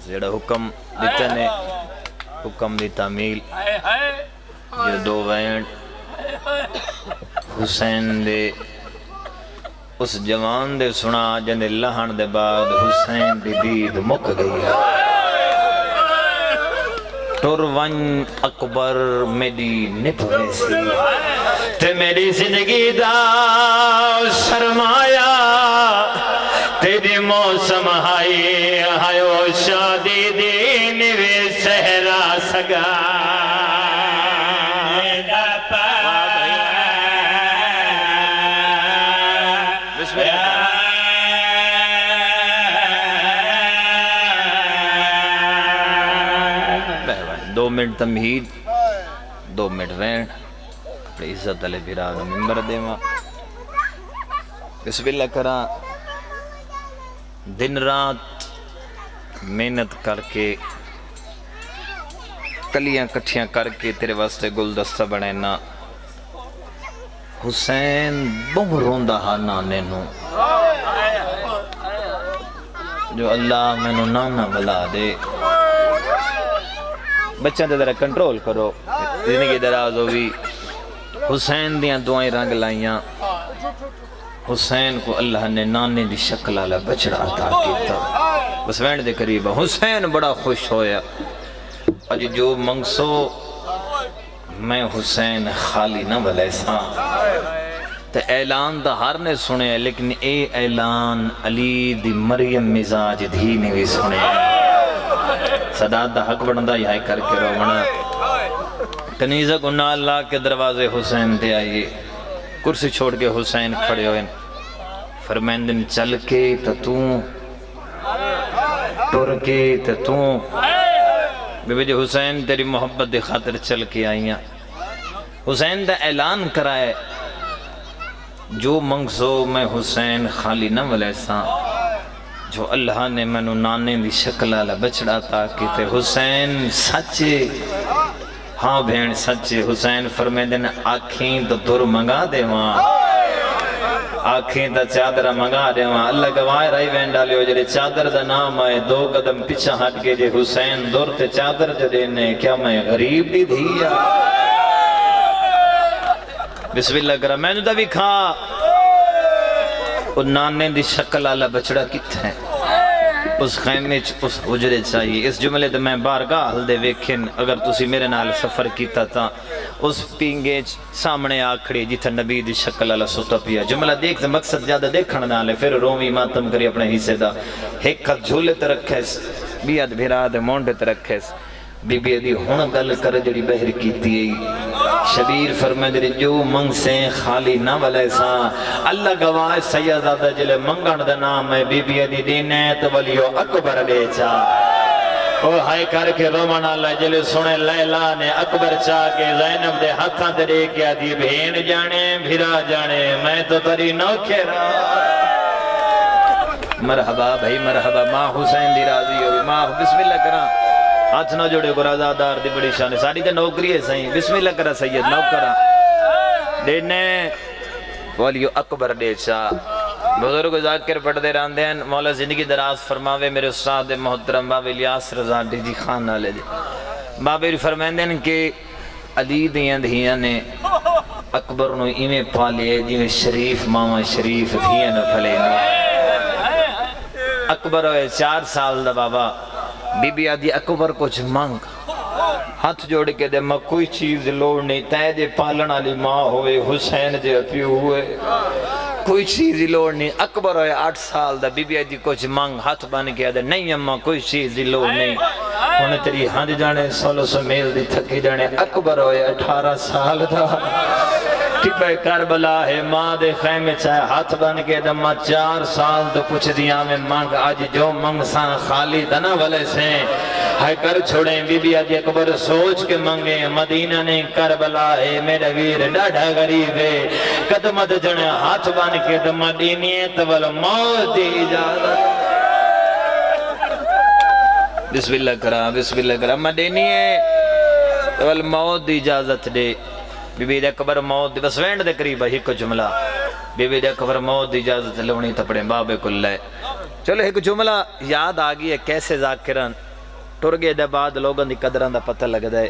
جڑا حکم دیتا نے حکم دی تعمیل جو دو وینڈ حسین دے اس جوان دے سنا جن لہن دے بعد حسین دی دید مک گئی ٹور ون اکبر میری نبھویسی تے میری زندگی دا سرمایہ تیری موسم ہائی ہائیو شادی دین وی سہرا سگا دو منٹ تمہید 2 منٹ وین اپنی عزت علی بیراد ممبر دے ماں بسم اللہ کرا دن رات محنت کر کے کلیاں کٹھیاں کر کے تیرے واسطے گلدستہ بنینا حسین بہت روندہ ہا نانے نو جو اللہ میں نو نانا بلا دے بچہ دے ذرا کنٹرول کرو زندگی دراز ہوئی حسین دیاں دعائیں رنگ لائیاں حسین کو اللہ نے نانے دی شکل آلہ بچڑا عطا کیتا بس وینڈ دے قریب حسین بڑا خوش ہویا اج جو منگسو میں حسین خالی نہ بلیساں تے اعلان دا ہر نے سنے لیکن اے اعلان علی دی مریم مزاج دھی نے بھی سنے صداد دا حق بڑھندہ یہاں کر کے رونا کنیزہ گناہ اللہ کے دروازے حسین دے آئیے کرسی چھوڑ کے حسین کھڑے ہوئے فرمیندن چل کے تتوں ٹر کے تتوں بے بے جو حسین تیری محبت دے خاطر چل کے آئیاں حسین دا اعلان کرائے جو منگسو میں حسین خالی نہ ولیساں جو اللہ نے منو نانے دی شکل آلہ بچڑا تاکی تے حسین سچے ہاں بہن سچے حسین فرمیدن آنکھیں تو دور منگا دے وہاں آنکھیں تا چادر منگا دے وہاں اللہ گواہ رائی بہن ڈالی ہو جڑے چادر دا نام آئے 2 قدم پیچھا ہٹ کے جے حسین دور تے چادر جو دینے کیا میں غریب دی دھیا بسم اللہ کرا میں نے دا بھی کھا اور نانے دی شکل آلہ بچڑا کت ہے اس خیمے اس حجرے چاہیے اس جملے دے میں بارگاہ دے ویکھن اگر تسی میرے نال سفر کیتا تا اس پینگے سامنے آکھڑی جیتھا نبی دی شکل آلہ ستا پیا جملہ دیکھ مقصد زیادہ دیکھن نالے پھر رومی ماتم کری اپنے حصے دا ایک ہاتھ جھولے تے رکھیس بیاد بھیرا دے مونڈے تے رکھیس بی بی دی ہون گل کر جڑی بہر کیتی شبیر فرمائے جڑی جو منگ سے خالی نہ والے سا اللہ گواہ سیدہ جلے منگن دا نام ہے بی بی دی دینیت ولیو اکبر دے چا او ہائے کر کے رومن اللہ جلے سنے لیلہ نے اکبر چاہ کے زینب دے ہاتھاں تے دے کیا دی بہن جانے بھیرا جانے میں تو تری نوکے رہا مرحبا بھائی مرحبا ماں حسین دی راضی ہوئی ماں بسم اللہ کرا ہاتھ نہ جوڑے کو رازادار دی بڑی شان ہے ساڑی تے نوکری ہے صحیح بسم اللہ کرا سید نوکرہ دینے والیو اکبر دے چاہ بزرگ ذاکر پڑھ دے راندے ہیں مولا زندگی دراز فرماوے میرے استاد محترم باب الیاس رضا ڈی جی خان نالے دے بابر فرمائندے ہیں کہ علی دیاں دھیاں نے اکبر نو ایمیں پالے جیویں شریف ماما شریف دھیاں نہ پھلے اکبر ہوئے 4 سال دا بابا بی بی آدھی اکبر کچھ مانگ ہاتھ جوڑ کے دے میں کوئی چیز لوڑ نہیں تے جے پالن والی ماں ہوئے حسین جے پیو ہوئے کوئی چیز لوڑ نہیں اکبر ہوئے 8 سال دا بی بی آدھی کچھ مانگ ہاتھ بن کے دے نہیں اماں کوئی چیز لوڑ نہیں انہیں تیری ہنج جانے 1600 میل دی تھکی جانے اکبر ہوئے 18 سال دا ٹبے کربلا ہے ماں دے خیمے چاہے ہاتھ بن کے دمہ 4 سال تو پوچھ دیا میں مانگ آج جو منگ سان خالی دنا والے سے ہائے کر چھوڑیں بی بی آدھی اکبر سوچ کے منگے مدینہ نے کربلا ہے میرا ویر ڈاڑھا غریب ہے قدمت جنے ہاتھ بن کے دمہ دینیت والموت دی اجازت بسم اللہ کرا مدینیت والموت دی اجازت دے بی بی اکبر موت دی بس وینڈ دے قریب ہی کو جملہ بی بی اکبر موت دی اجازت لونی تپڑے بابے کل لے چلو ایک جملہ یاد آگئی ہے کیسے ذاکران ٹرگے دے بعد لوگوں دی قدران دا پتہ لگ دے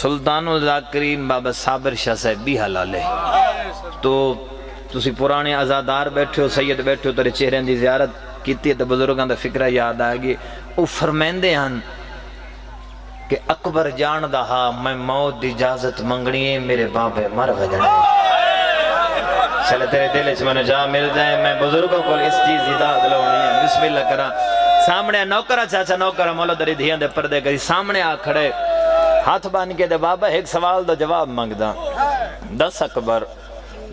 سلطان الذاکرین بابا صابر شاہ صاحب بھی حلالے تو تسی پرانے ازادار بیٹھے ہو سید بیٹھے ہو تیرے چہرے دی زیارت کیتی ہے تو بزرگان دا فکرہ یاد آگئی وہ فرمیندے ہن کہ اکبر جان دہا میں موت دی اجازت منگنی ہے میرے بابے مر وجنے چلے تیرے دل چ میں جا مل جائے میں بزرگوں کو اس چیز اجازت لونی ہے بسم اللہ کرا سامنے نوکرہ چاچا نوکرہ مولا دری دھیان دے پردے گئی سامنے آ کھڑے ہاتھ بان کے دے بابا ایک سوال دا جواب مانگ دا 10 اکبر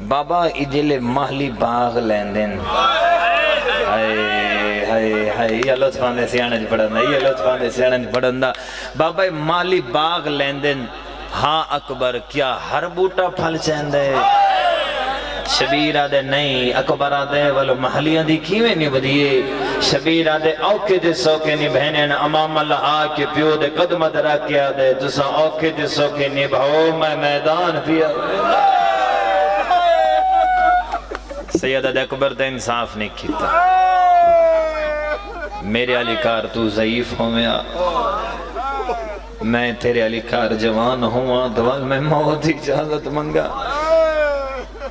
بابا اجلے محلی باغ لیندن یہ لطفان دے سیانج پڑھندا بابا مالی باغ لیندن ہاں اکبر کیا ہر بوٹا پھل چیندے شبیر آدھے نہیں اکبر آدھے والو محلیاں دی کیویں نہیں بدیے شبیر آدھے اوکے دے سوکے نہیں بہنین امام اللہ آکے پیو دے قدمت رکھے آدھے تسا اوکے دے سوکے نہیں بھاؤ میں میدان پیا سید آدھے اکبر دے انصاف نہیں کیتا میرے علی کار تو ضعیف ہو میں تیرے علی کار جوان ہوں دوال میں موت اجازت منگا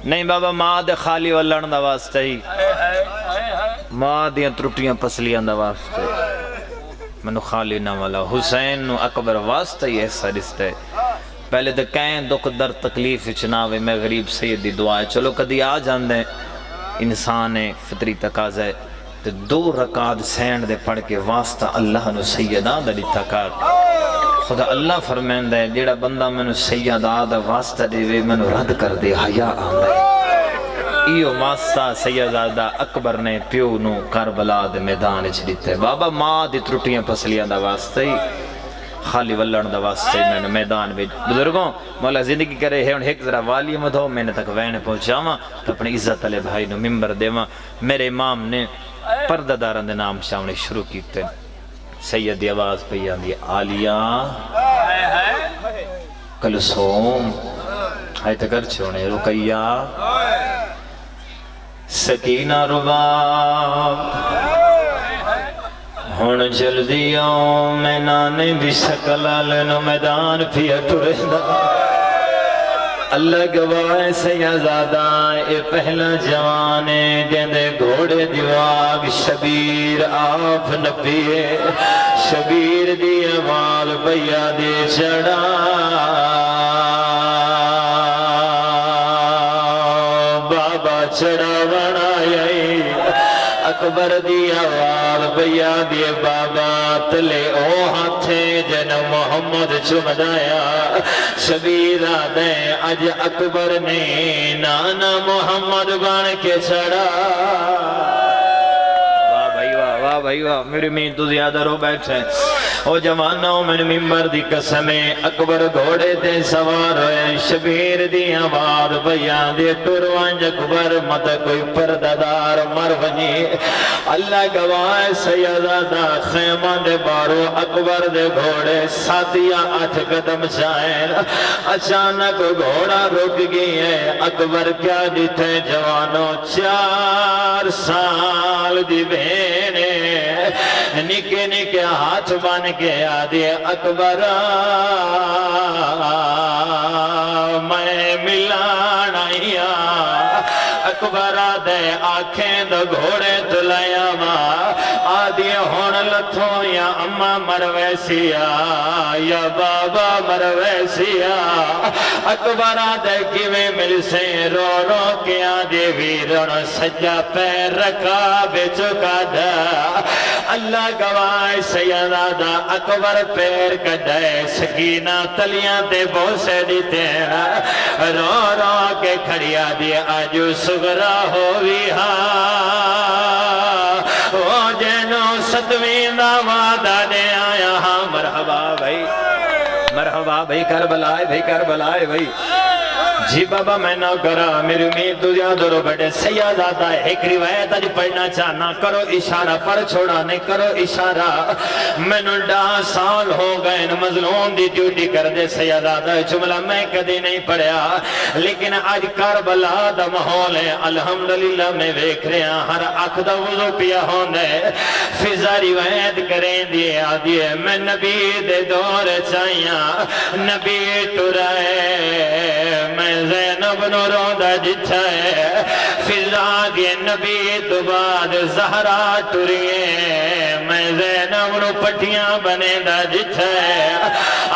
نہیں بابا ماں دے خالی واللن دا واسطہ ہی ماں دیاں ترٹیاں پسلیاں دا واسطہ منو خالی نہ والا حسین نو اکبر واسطہ ہی ایسا رشتہ ہے پہلے تو کہیں دکھ در تکلیف چناوے میں غریب سید دی دعا ہے چلو کدی آ جان دیں انسان ہے فطری تقاضا ہے تو 2 رکعت سینڈ دے پڑھ کے واسطہ اللہ نو سیدہ دا دیتا کار خدا اللہ فرمین دے جیڑا بندہ منو سیدہ دا واسطہ دے وے منو رد کر دے حیاء آن دے ایو واسطہ سیدہ دا اکبر نے پیو نو کربلا دے میدان چلیتے بابا ماں دی ترٹیاں پسلیاں دا واسطہ ہی خالی واللن دا واسطے میں نے میدان بھی بزرگوں مولا زندگی کرے ہیں ایک ذرا والی مدھو میں نے تک وین پہنچا ماں تو اپنی عزت علیہ بھائی نو ممبر دے ماں میرے امام نے پردہ داران دے نام شامنے شروع کیتے سیدی آواز پہ آن دی آلیہ کلثوم ہائی تکر چھوڑے رقیہ سکینہ رباب ہون جلدیوں میں نانے بھی شکلالنو میدان پھیا ٹرہدا اللہ گواہ سیازادہ اے پہلا جوانے جیندے گھوڑے دیواگ شبیر آپ نبیے شبیر دی آوال بیا دے چڑا بابا چڑا بنائی اکبر دی آوال بیا دی بابا تلے او ہاتھے جن محمد چمدایا شبیر آدھیں اج اکبر نے نانا محمد بان کے چڑا واہ بھائی واہ میری مین تو زیادہ رو بیٹھے او جوانوں میں ممبر دی قسمیں اکبر گھوڑے تے سوار ہوئے شبیر دی آواز بیان دے ٹروانج اکبر مت کوئی پرددار مر ونی اللہ گواہ سیدہ خیمہ دے بارو اکبر دے گھوڑے ساتھیا 8 قدم چاہیں اچانک گھوڑا رک گئی ہے اکبر کیا دیتے جوانوں 4 سال دی بہنے نکے نکے ہاتھ بان کے آدھے اکبر میں ملانائیا اکبر آدھے آنکھیں دو گھوڑے تلائیا ماں آدھی ہون لتھو یا اما مرویسیا یا بابا مرویسیا اکبر آدھے کیویں مل سے رو رو کے آدھے ویرن سجا پیر رکھا بے چکا دا اللہ گواہ سیدہ دا اکبر پیر کڈے سکینہ تلیاں تے بوسے دیتے رو رو کے کھڑیا دی آجو سگرا ہوئی وہ جنو ستویں دا وعدہ دے آیا ہاں مرحبا بھائی کربلائے بھائی کربلائے بھائی جی بابا میں نہ کرا میری امید تو یاد رو بیٹے سیاد آتا ہے ایک روایت آج پڑھنا چاہنا کرو اشارہ پڑھ چھوڑا نہیں کرو اشارہ میں نے 10 سال ہو گئے مظلوم دی ڈیوٹی کر دے سیاد آتا ہے جملہ میں کدی نہیں پڑھیا لیکن آج کربلا دا ماحول ہے الحمدللہ میں دیکھ رہے ہیں ہر آنکھ دا وضو پیا ہوندے فضا روایت کریں دیے آدھی ہے میں نبی دے دور چاہیاں نبی ٹرائے میں زینب نو روندہ جچھا ہے فضا دی نبی تو بعد زہرا ٹریے میں زینب نو پٹیاں بنے دا جچھا ہے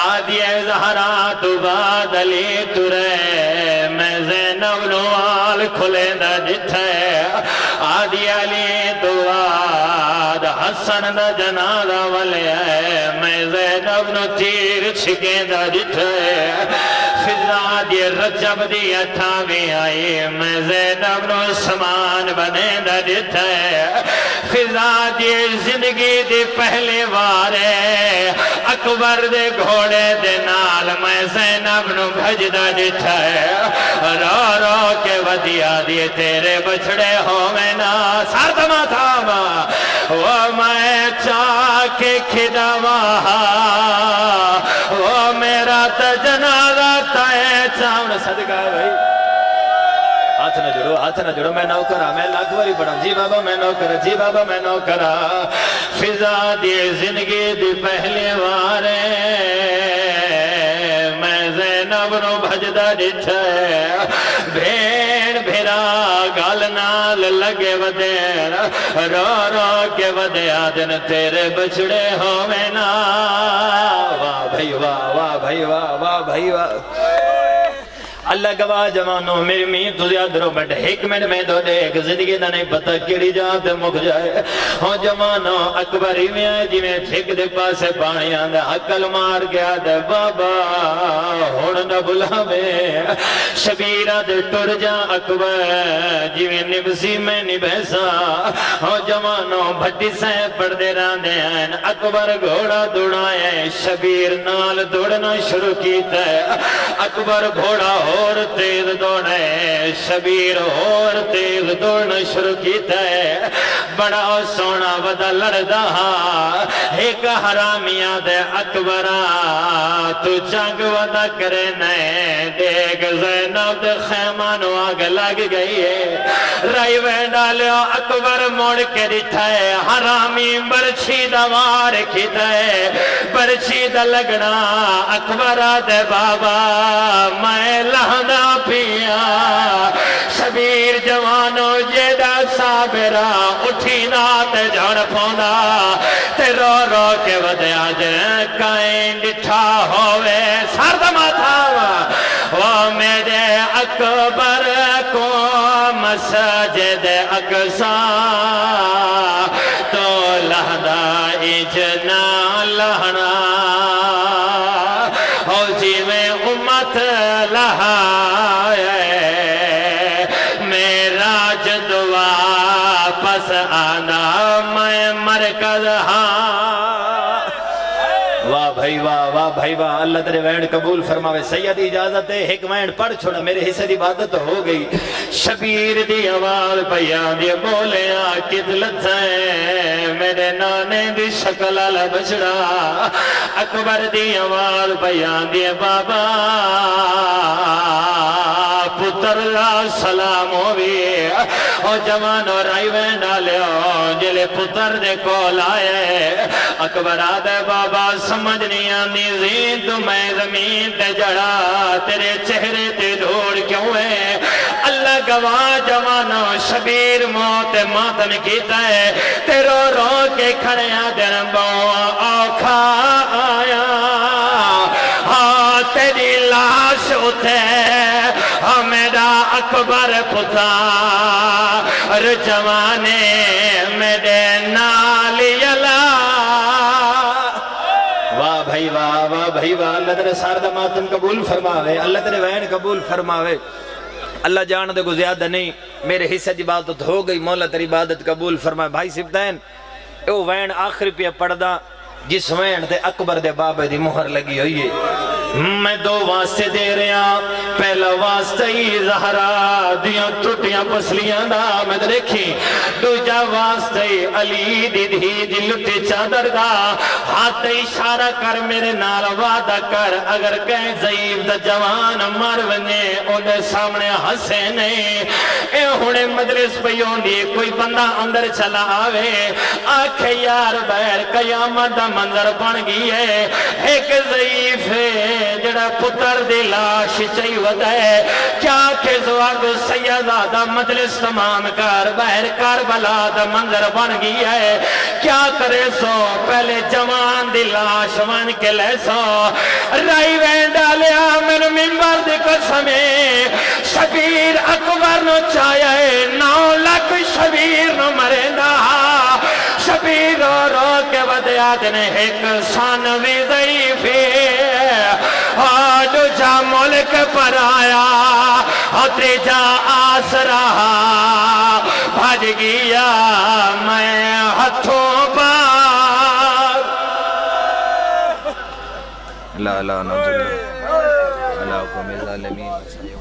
آدھی زہرا تو بعد علی ٹرے میں زینب نو آل کھلے دا جچھا ہے آدھی علی تو بعد حسن دا جنازہ والے ہے میں زینب نو تیر چھکیں دا جچھا ہے فضا دی رجب دی اٹھاویں آئی میں زینب نو سمان بنے دا دیتا ہے فضا دی زندگی دی پہلے وارے اکبر دے گھوڑے دے نال میں زینب نو بھج دا دیتا ہے رو رو کے ودیا دی تیرے بچڑے ہو میں نا سار دمہ تھاما وہ میں چاہ کے کھداوا وہ میرا تجنازہ تائے چاہن صدقہ بھائی ہاتھ نہ جڑو میں نو کرا میں لاکھ باری پڑھا جی بابا میں نو کرا جی بابا میں نو کرا فضا دی زندگی دی پہلے وارے میں زینب نو بھجدہ ڈٹھے بھیڑ بھیرا گال نال لگے ودیر رو رو کے ودیا دن تیرے بچڑے ہوئے نا واہ بھائی واہ واہ بھائی واہ واہ بھائی واہ اللہ گواہ جوانوں میری مین تو زیادہ رو بیٹھے ایک منٹ میں دو دیکھ زندگی دا نہیں پتہ کیڑی جات مک جائے ہوں جوانوں اکبری میں آئے جی میں ٹھیک دے پاسے پانی آندہ عقل مار گیا دے بابا ہون نہ بلا میں شبیرہ دے ٹر جا اکبر جی میں نبسی میں نبیسا ہوں جوانوں بھٹی سے پڑھ دے راندے ہیں اکبر گھوڑا دوڑائے شبیر نال دوڑنا شروع کیتا ہے اکبر گھوڑا اور تیز دوڑے شبیر اور تیز دوڑنا شروع کیتا ہے بڑا سونا ودا لڑدا ایک حرامیاں دے اکبرہ تو جنگ ودا کرے نئے دیکھ زینب دے خیمانو آگ لگ گئی ہے رائی وینڈا لیا اکبر موڑ کے ڈٹھا ہے حرامی برچی دوار کھیتا ہے برچی دا لگنا اکبرہ دے بابا میں لہنا پیا شبیر جوانو جیدہ صابرہ اٹھی نات جھڑ پھونا تے رو رو کے ودیا جن کائن ڈٹھا ہوئے سردمہ تھا وہ میرے اکبر کو مسجد اقصا تو لہدا اجنا لہنا ہو جی میں امت لہائے میرا جدوا پس آنا میں مرکز ہاں واہ بھائی واہ بھائی واہ اللہ تیرے وین قبول فرماوے سیدی اجازت ہے ایک وین پڑھ چھوڑا میرے حصے دی عبادت ہو گئی شبیر دی آواز پیان دی بولے آکت لتھائے میرے نانے دی شکل علا بچڑا اکبر دی آواز پیان دی بابا پتر سلام ہوئی او جوان اور رائی وین ڈالے جلے پتر دے کول آئے اکبر آدھے بابا سمجھ نہیں آنی زین تو میں زمین تے جڑا تیرے چہرے تے دھوڑ کیوں ہے اللہ
گواہ جوانو شبیر موت ماتم کیتا ہے تے رو رو کے کھڑیاں دن بو آکھا آیا ہاں تیری لاش اٹھے میرا اکبر پتار جوانے میرے نالی
واہ بھائی واہ واہ بھائی واہ اللہ تیرے ساردہ ماتم قبول فرماوے اللہ تیرے وین قبول فرماوے اللہ جان دے کو زیادہ نہیں میرے حصہ دی عبادت ہو گئی مولا تیری عبادت قبول فرمائے بھائی سبتین او وین آخری پہ پڑھدا جس وین دے اکبر دے بابے دی مہر لگی ہوئی ہے
میں دو واسطے دے رہا پہلا واسطہ ہی زہرا دیاں ٹوٹیاں پسلیاں دا میں دیکھی دوجا واسطہ ہی علی دی دی لٹی چادر دا ہاتھ اشارہ کر میرے نال وعدہ کر اگر کہیں ضعیف دا جوان مر ونے اودے سامنے ہسے نہیں اے ہونے مجلس پیوں دی کوئی بندہ اندر چلا آوے آکھے یار بیر قیامت دا منظر بن گئی ہے ایک ضعیف ہے جڑا پتر دی لاش چاہی ودا ہے کیا کہ زواگ سیدہ مجلس تمام کر بہر کربلا دا منظر بن گئی ہے کیا کرے سو پہلے جوان دی لاش ون کے لے سو رائی وین ڈالیا میرے منبر دی قسمیں شبیر اکبر نو چاہے 9 لاکھ شبیر نو مریندا شبیر رو رو کے ودیا دنے ایک سانوی ضعیفی جو جا ملک پر آیا ہوتے جا آس رہا بھاج گیا میں ہتھوں پار
لا لا نوز اللہ اللہ حکم ظالمین